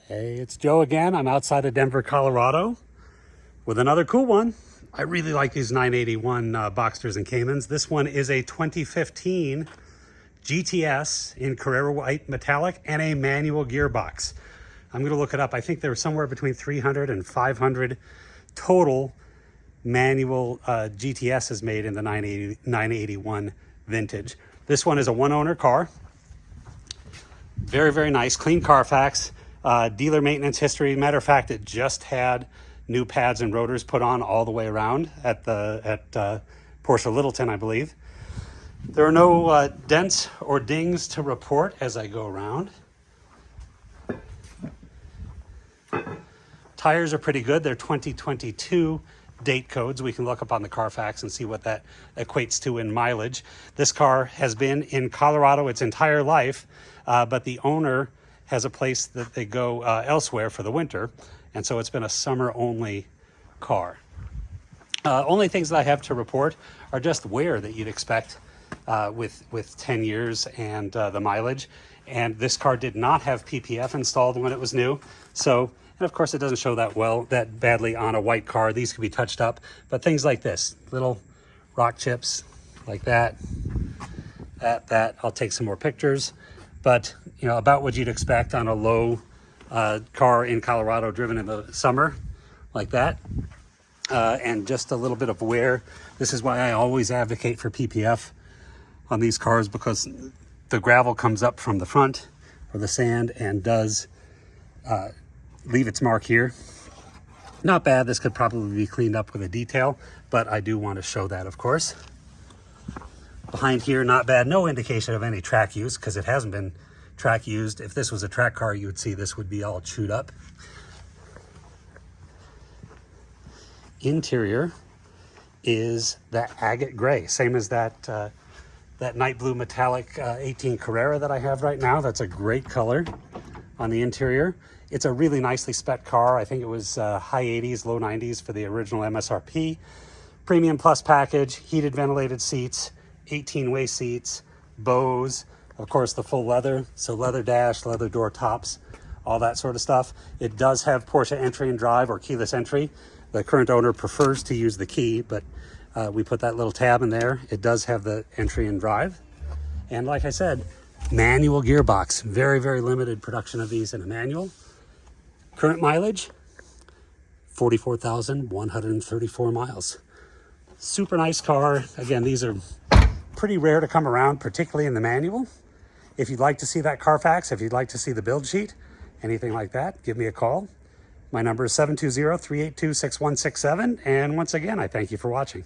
Hey, it's Joe again. I'm outside of Denver, Colorado with another cool one. I really like these 981 Boxsters and Caymans. This one is a 2015 GTS in Carrera white metallic and a manual gearbox. I'm going to look it up. I think there were somewhere between 300 and 500 total manual GTSs made in the 981 vintage. This one is a one-owner car. Very, very nice, clean Carfax. Dealer maintenance history. Matter of fact, it just had new pads and rotors put on all the way around at Porsche Littleton, I believe. There are no dents or dings to report as I go around. Tires are pretty good. They're 2022 date codes. We can look up on the Carfax and see what that equates to in mileage. This car has been in Colorado its entire life, but the owner has a place that they go elsewhere for the winter, and so it's been a summer-only car. Only things that I have to report are just wear that you'd expect with 10 years and the mileage. And this car did not have PPF installed when it was new, so, and of course it doesn't show that badly on a white car. These could be touched up, but things like this, little rock chips like that, I'll take some more pictures. But, you know, about what you'd expect on a low car in Colorado driven in the summer like that. And just a little bit of wear. This is why I always advocate for PPF on these cars, because the gravel comes up from the front or the sand and does leave its mark here. Not bad. This could probably be cleaned up with a detail, but I do want to show that, of course. Behind here, not bad. No indication of any track use because it hasn't been track used. If this was a track car, you would see this would be all chewed up. Interior is the Agate Grey, same as that night blue metallic 18 Carrera that I have right now. That's a great color on the interior. It's a really nicely spec car. I think it was high 80s, low 90s for the original MSRP. Premium Plus package, heated ventilated seats, 18-way seats, Bose, of course the full leather, so leather dash, leather door tops, all that sort of stuff. It does have Porsche entry and drive or keyless entry. The current owner prefers to use the key, but we put that little tab in there. It does have the entry and drive. And like I said, manual gearbox. Very, very limited production of these in a manual. Current mileage, 44,134 miles. Super nice car. Again, these are pretty rare to come around, particularly in the manual. If you'd like to see that Carfax, if you'd like to see the build sheet, anything like that, give me a call. My number is 720-382-6167. And once again, I thank you for watching.